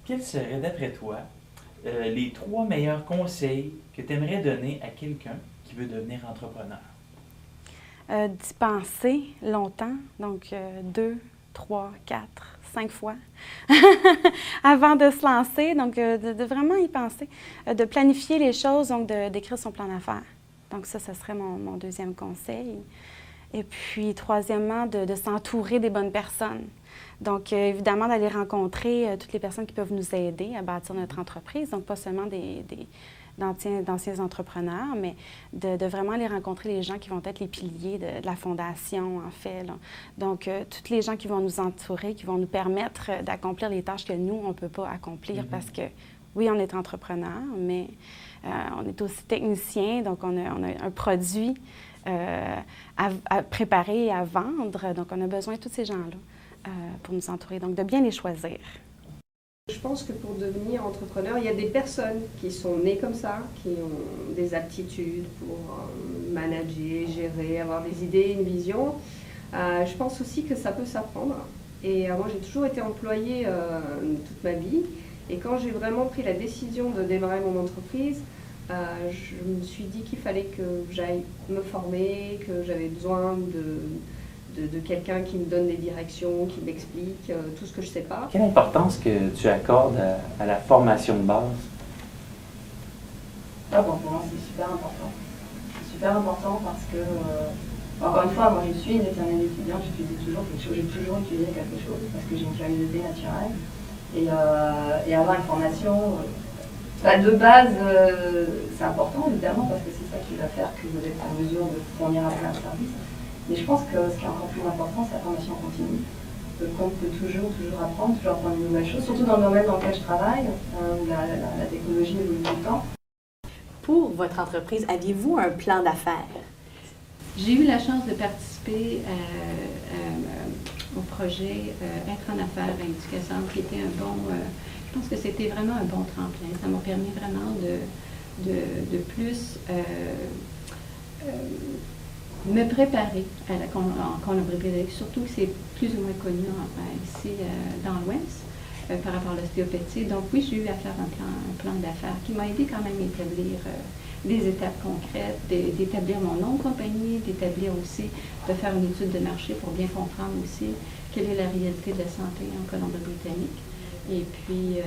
Quels seraient, d'après toi, les 3 meilleurs conseils que tu aimerais donner à quelqu'un qui veut devenir entrepreneur? D'y penser longtemps, donc 2, 3, 4, 5 fois avant de se lancer, donc de vraiment y penser, de planifier les choses, donc d'écrire son plan d'affaires. Donc ça serait mon deuxième conseil. Et puis, troisièmement, de s'entourer des bonnes personnes. Donc, évidemment, d'aller rencontrer toutes les personnes qui peuvent nous aider à bâtir notre entreprise. Donc, pas seulement d'anciens entrepreneurs, mais de vraiment aller rencontrer les gens qui vont être les piliers de la fondation, en fait, là. Donc, tous les gens qui vont nous entourer, qui vont nous permettre d'accomplir les tâches que nous, on ne peut pas accomplir parce que, oui, on est entrepreneur, mais on est aussi technicien, donc on a un produit à préparer et à vendre. Donc, on a besoin de tous ces gens-là pour nous entourer. Donc, de bien les choisir. Je pense que pour devenir entrepreneur, il y a des personnes qui sont nées comme ça, qui ont des aptitudes pour manager, gérer, avoir des idées, une vision. Je pense aussi que ça peut s'apprendre. Et moi, j'ai toujours été employée toute ma vie. Et quand j'ai vraiment pris la décision de démarrer mon entreprise, je me suis dit qu'il fallait que j'aille me former, que j'avais besoin de quelqu'un qui me donne des directions, qui m'explique tout ce que je ne sais pas. Quelle importance que tu accordes à la formation de base? Bon, pour moi, c'est super important. C'est super important parce que, encore une fois, moi je suis une éternelle étudiante, j'étudie toujours quelque chose, j'ai toujours étudié quelque chose parce que j'ai une curiosité naturelle. Et avoir une formation, de base, c'est important évidemment parce que c'est ça qui va faire que vous êtes en mesure de fournir un plein de services. Mais je pense que ce qui est encore plus important, c'est la formation continue. Qu'on peut toujours apprendre de nouvelles choses, surtout dans le domaine dans lequel je travaille, où la technologie évolue tout le temps. Pour votre entreprise, aviez-vous un plan d'affaires? J'ai eu la chance de participer au projet Être en affaires à Éducation, qui était un bon, je pense que c'était vraiment un bon tremplin. Ça m'a permis vraiment de plus me préparer à la colombopédiatrie, surtout que c'est plus ou moins connu ici dans l'Ouest par rapport à l'ostéopathie. Donc oui, j'ai eu à faire un plan d'affaires qui m'a aidé quand même à établir des étapes concrètes, d'établir mon nom de compagnie, d'établir aussi, de faire une étude de marché pour bien comprendre aussi quelle est la réalité de la santé en Colombie-Britannique. Et puis,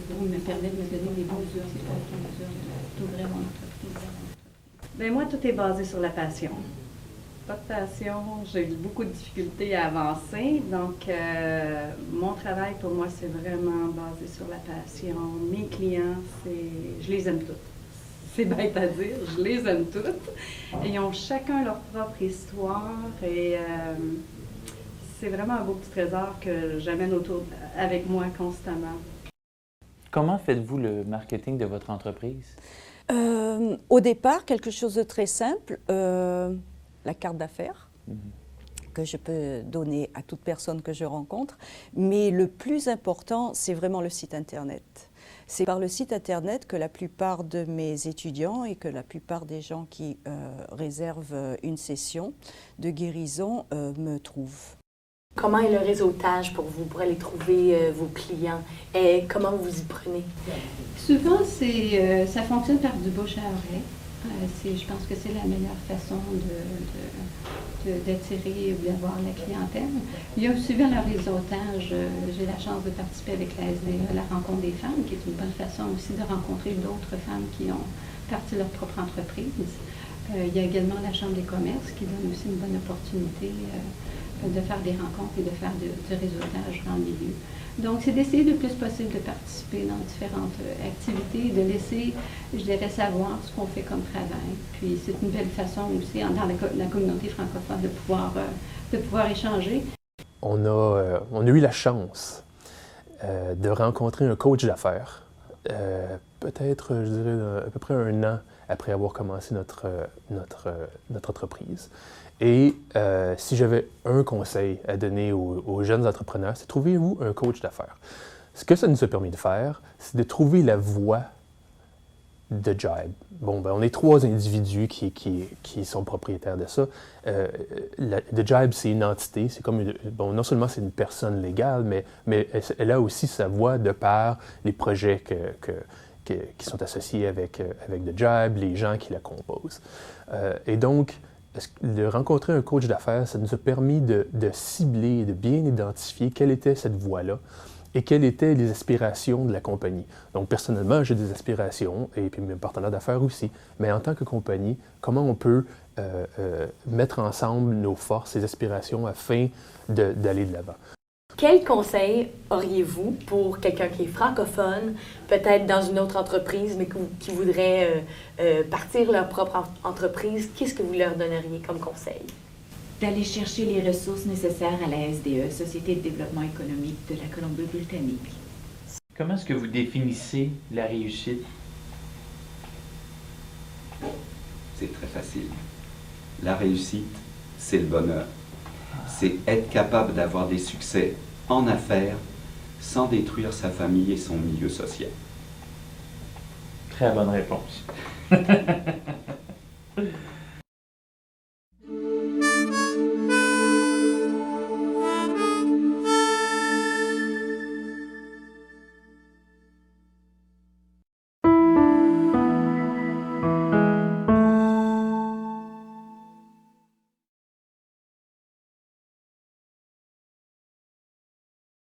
pour me permettre de me donner les bons outils pour être en mesure d'ouvrir mon entreprise. Bien, moi, tout est basé sur la passion. Pas de passion, j'ai eu beaucoup de difficultés à avancer. Donc, mon travail, pour moi, c'est vraiment basé sur la passion. Mes clients, je les aime toutes. C'est bête à dire, je les aime toutes. Et ils ont chacun leur propre histoire et c'est vraiment un beau petit trésor que j'amène autour avec moi constamment. Comment faites-vous le marketing de votre entreprise? Au départ, quelque chose de très simple, la carte d'affaires que je peux donner à toute personne que je rencontre. Mais le plus important, c'est vraiment le site Internet. C'est par le site Internet que la plupart de mes étudiants et que la plupart des gens qui réservent une session de guérison me trouvent. Comment est le réseautage pour vous, pour aller trouver vos clients? Et comment vous y prenez? Souvent, ça fonctionne par du bouche à oreille. Je pense que c'est la meilleure façon d'attirer ou d'avoir la clientèle. Il y a aussi le réseautage. J'ai la chance de participer avec la SDE, la rencontre des femmes, qui est une bonne façon aussi de rencontrer d'autres femmes qui ont parti leur propre entreprise. Il y a également la Chambre des commerces qui donne aussi une bonne opportunité de faire des rencontres et de faire du réseautage dans le milieu. Donc, c'est d'essayer le plus possible de participer dans différentes activités, de laisser, je dirais, savoir ce qu'on fait comme travail. Puis, c'est une belle façon aussi, dans la communauté francophone, de pouvoir échanger. On a eu la chance de rencontrer un coach d'affaires, peut-être, je dirais, à peu près 1 an après avoir commencé notre entreprise. Et si j'avais un conseil à donner aux jeunes entrepreneurs, c'est trouvez-vous un coach d'affaires. Ce que ça nous a permis de faire, c'est de trouver la voie The Jibe. Bon, ben, on est 3 individus qui sont propriétaires de ça. The Jibe, c'est une entité, c'est comme bon, non seulement c'est une personne légale, mais elle a aussi sa voix de par les projets qui sont associés avec The Jibe, les gens qui la composent. Et donc, de rencontrer un coach d'affaires, ça nous a permis de cibler, de bien identifier quelle était cette voie-là et quelles étaient les aspirations de la compagnie. Donc, personnellement, j'ai des aspirations, et puis mes partenaires d'affaires aussi. Mais en tant que compagnie, comment on peut mettre ensemble nos forces et aspirations afin d'aller de l'avant? Quel conseil auriez-vous pour quelqu'un qui est francophone, peut-être dans une autre entreprise, mais qui voudrait partir leur propre entreprise? Qu'est-ce que vous leur donneriez comme conseil? D'aller chercher les ressources nécessaires à la SDE, Société de développement économique de la Colombie-Britannique. Comment est-ce que vous définissez la réussite? C'est très facile. La réussite, c'est le bonheur. C'est être capable d'avoir des succès en affaires sans détruire sa famille et son milieu social. Très bonne réponse.